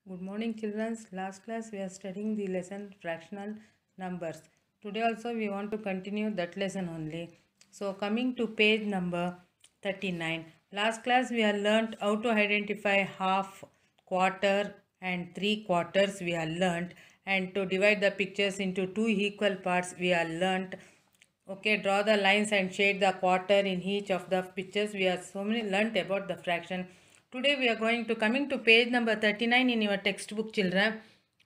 Good morning, children. Last class we are studying the lesson fractional numbers. Today also we want to continue that lesson only. So coming to page number 39. Last class we have learnt how to identify half, quarter and 3/4 we have learnt, and to divide the pictures into two equal parts we have learnt. Okay, draw the lines and shade the quarter in each of the pictures. We have so many learnt about the fraction. Today we are going to coming to page number 39 in your textbook, children.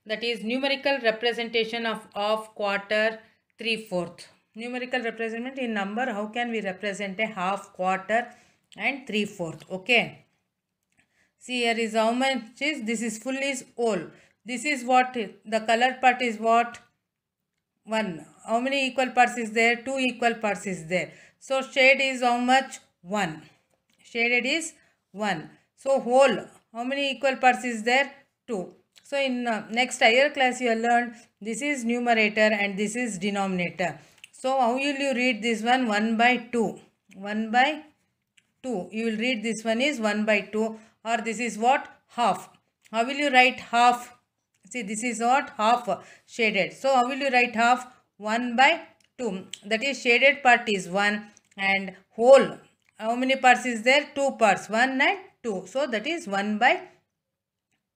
That is numerical representation of quarter, 3/4. Numerical representation in number. How can we represent a half, quarter and 3/4? Okay. See, here is how much is, this is full is whole. This is what the color part is what? 1. How many equal parts is there? 2 equal parts is there. So shade is how much? 1. Shaded is 1. So whole, how many equal parts is there? 2. So in next higher class you have learned this is numerator and this is denominator. So how will you read this one? 1 by 2. 1 by 2. You will read this one is 1 by 2, or this is what? Half. How will you write half? See, this is what? Half shaded. So how will you write half? 1 by 2. That is shaded part is 1 and whole. How many parts is there? 2 parts. 1 and 2. So that is 1 by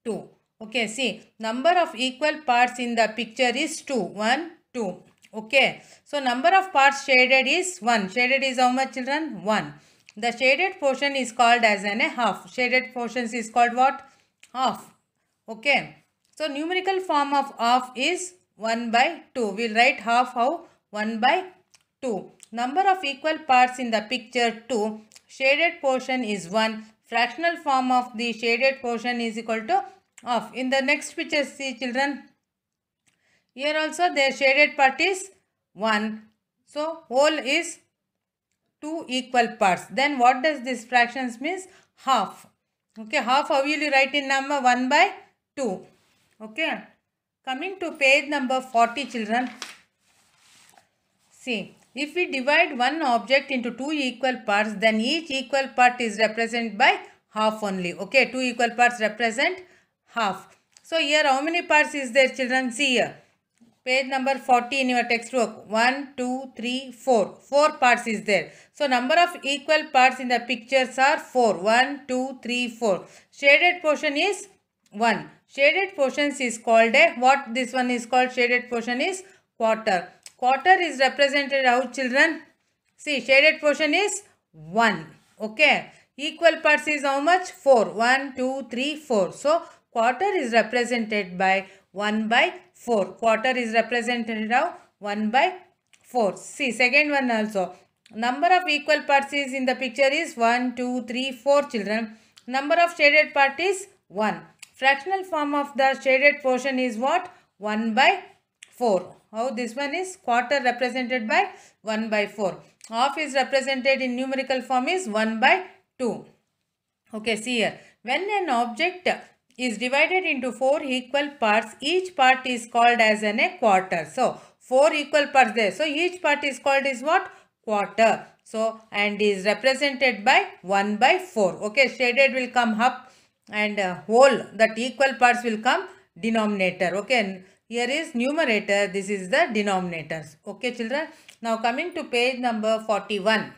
2. Okay, see, number of equal parts in the picture is 2. 1, 2. Okay, so number of parts shaded is 1. Shaded is how much, children? 1. The shaded portion is called as a half. Shaded portions is called what? Half. Okay. So numerical form of half is 1 by 2. We'll write half how? 1 by 2. Number of equal parts in the picture 2. Shaded portion is 1. Fractional form of the shaded portion is equal to half. In the next picture, see, children. Here also their shaded part is 1. So whole is 2 equal parts. Then what does this fractions means? Half. Okay, half how will you write in number? 1 by 2. Okay. Coming to page number 40, children. See, if we divide one object into two equal parts, then each equal part is represented by half only. Okay, two equal parts represent half. So here how many parts is there, children? See here. Page number 40 in your textbook. 1, 2, 3, 4. 4 parts is there. So number of equal parts in the pictures are 4. 1, 2, 3, 4. Shaded portion is 1. Shaded portions is called a, what this one is called? Shaded portion is quarter. Quarter is represented how, children? See, shaded portion is 1. Okay. Equal parts is how much? 4. 1, 2, 3, 4. So quarter is represented by 1 by 4. Quarter is represented how? 1 by 4. See, second one also. Number of equal parts is in the picture is 1, 2, 3, 4, children. Number of shaded part is 1. Fractional form of the shaded portion is what? 1 by 4. How this one is? Quarter represented by 1 by 4. Half is represented in numerical form is 1 by 2. Okay, see here. When an object is divided into 4 equal parts, each part is called as a quarter. So, 4 equal parts there. So, each part is called is what? Quarter. So, and is represented by 1 by 4. Okay, shaded will come up and whole, that equal parts will come denominator. Okay, here is numerator, this is the denominators. Okay, children. Now, coming to page number 41.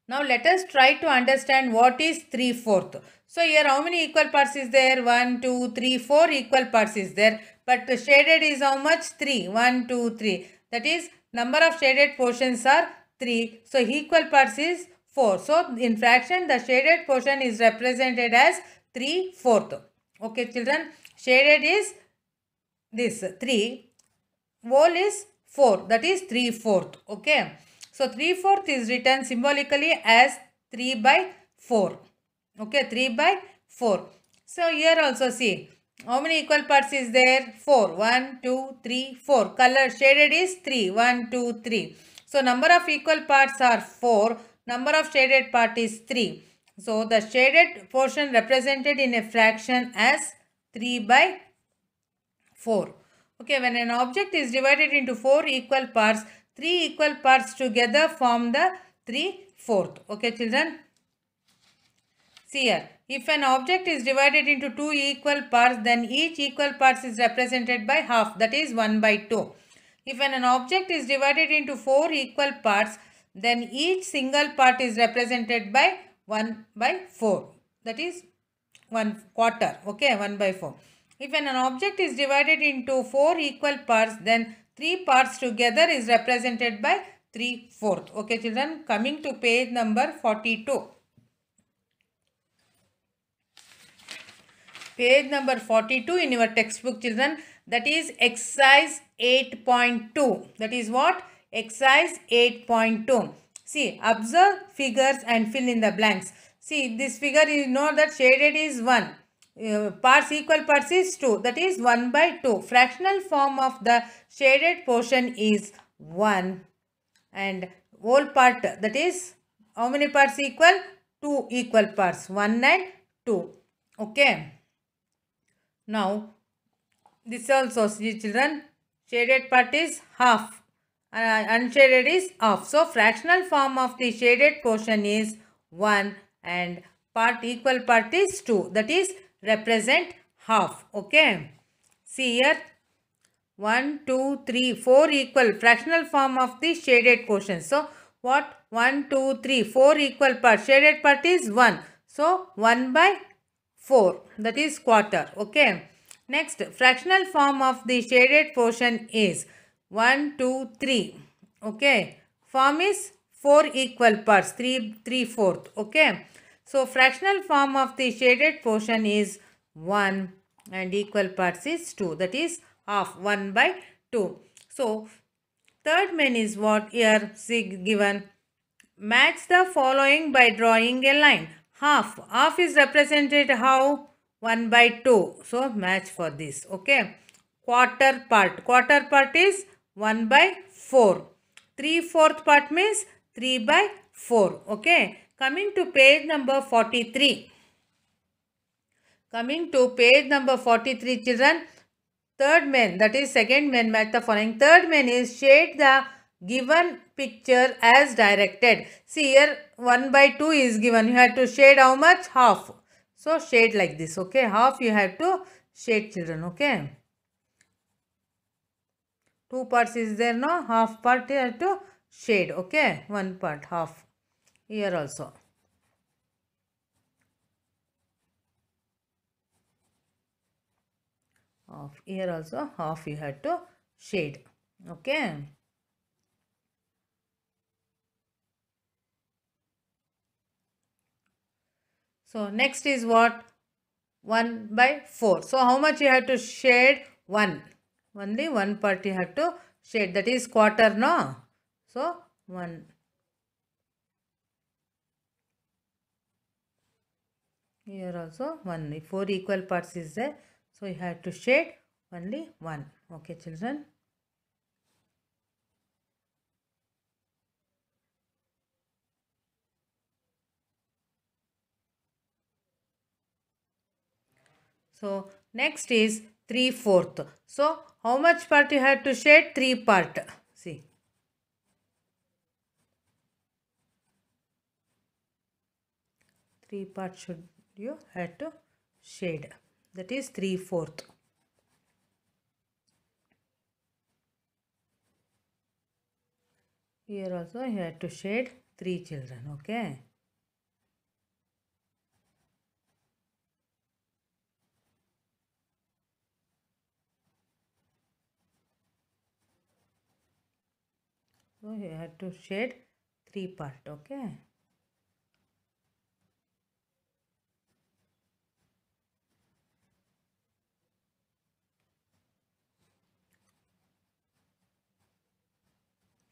Now let us try to understand what is 3/4. So here how many equal parts is there? 1, 2, 3, 4 equal parts is there. But the shaded is how much? 3. 1, 2, 3. That is number of shaded portions are 3. So equal parts is 4. So in fraction the shaded portion is represented as 3/4. Okay, children. Shaded is this 3. Whole is 4. That is 3/4. Okay. So 3/4 is written symbolically as 3 by 4. Okay, 3 by 4. So here also see, how many equal parts is there? 4. 1, 2, 3, 4. Color shaded is 3. 1, 2, 3. So number of equal parts are 4. Number of shaded part is 3. So the shaded portion represented in a fraction as 3 by 4. Okay, when an object is divided into 4 equal parts, 3 equal parts together form the 3/4. Okay, children. See here. If an object is divided into two equal parts, then each equal parts is represented by half, that is 1 by 2. If an object is divided into four equal parts, then each single part is represented by 1 by 4, that is 1 quarter, okay, 1 by 4. If an object is divided into four equal parts, then three parts together is represented by 3/4. Okay, children, coming to page number 42. Page number 42 in your textbook, children, that is exercise 8.2. That is what? Exercise 8.2. See, observe figures and fill in the blanks. See, this figure, you know that shaded is 1. Parts, equal parts is 2. That is 1 by 2. Fractional form of the shaded portion is 1. And whole part, that is, how many parts equal? 2 equal parts. 1 and 2. Okay. Now, this also, see children, shaded part is half, unshaded is half. So, fractional form of the shaded portion is 1 and part, equal part is 2. That is, represent half. Okay. See here, 1, 2, 3, 4 equal fractional form of the shaded portion. So, what? 1, 2, 3, 4 equal parts. Shaded part is 1. So, 1 by 4, that is quarter. Okay. Next, fractional form of the shaded portion is 1, 2, 3. Okay. Form is 4 equal parts, 3/4. Okay. So, fractional form of the shaded portion is 1 and equal parts is 2. That is half, 1 by 2. So, third main is what here given. Match the following by drawing a line. Half. Half is represented how? 1 by 2. So, match for this. Okay. Quarter part. Quarter part is 1 by 4. 3/4 part means 3 by 4. Okay. Coming to page number 43. Coming to page number 43, children. Third main, that is second main, match the following. Third main is shade the given picture as directed. See here 1 by 2 is given. You have to shade how much? Half. So shade like this. Okay. Half you have to shade, children. Okay. 2 parts is there, no? Half part you have to shade. Okay. 1 part, half. Here also. Half. Here also half you have to shade. Okay. So, next is what? 1 by 4. So, how much you have to shade? 1. Only 1 part you have to shade. That is quarter, no? So, 1. Here also 1. If 4 equal parts is there. So, you have to shade only 1. Okay, children. So, next is 3/4. So, how much part you have to shade? 3 part. See. Three parts should you have to shade. That is 3/4. Here also you have to shade 3, children. Okay. So, you have to shade 3 part. Okay.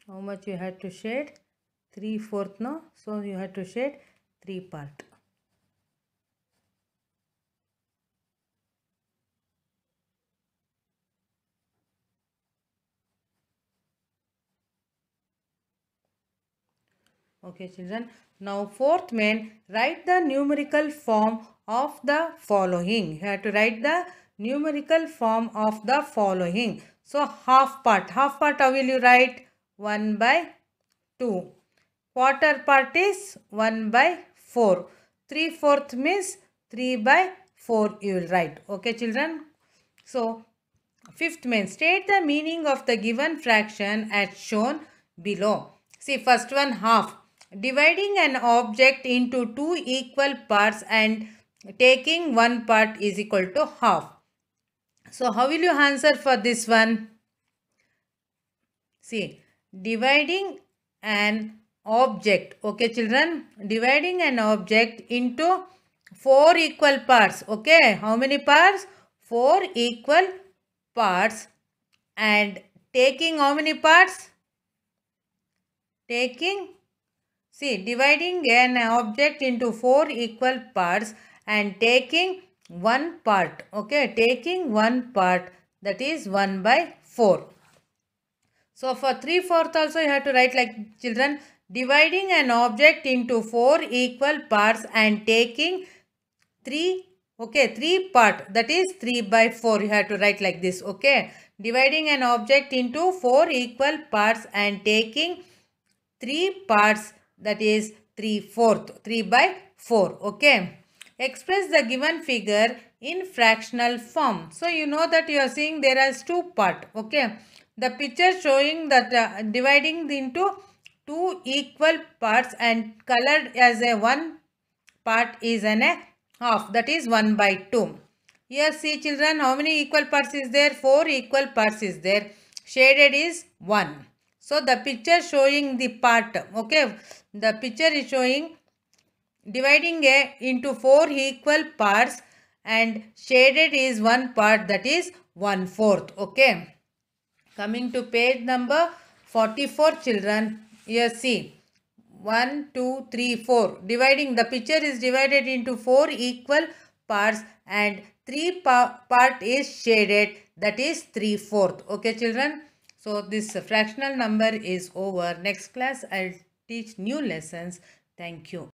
How much you have to shade? 3/4, no? So, you have to shade 3 part. Okay, children. Now, fourth main, write the numerical form of the following. You have to write the numerical form of the following. So, half part. Half part, how will you write? 1 by 2. Quarter part is 1 by 4. 3/4 means 3 by 4 you will write. Okay, children. So, fifth main, state the meaning of the given fraction as shown below. See, first one, half. Dividing an object into two equal parts and taking one part is equal to half. So, how will you answer for this one? See, dividing an object, okay children, dividing an object into four equal parts, okay, how many parts? Four equal parts, and taking how many parts? Dividing an object into four equal parts and taking one part, okay, taking one part, that is 1 by 4. So for 3/4 also you have to write like children, dividing an object into four equal parts and taking three part, that is 3 by 4 you have to write like this, okay. Dividing an object into four equal parts and taking three parts, that is 3/4, 3 by 4, okay. Express the given figure in fractional form. So you know that you are seeing there is two part, okay. The picture showing that dividing into two equal parts and colored as a one part is an a half, that is 1 by 2. Here see children, how many equal parts is there? 4 equal parts is there. Shaded is 1. So the picture showing the part, okay. The picture is showing dividing into four equal parts and shaded is one part, that is 1/4, okay. Coming to page number 44 children, here see 1, 2, 3, 4. Dividing, the picture is divided into four equal parts and three part is shaded, that is 3/4. Okay children. So this fractional number is over. Next class I'll teach new lessons. Thank you.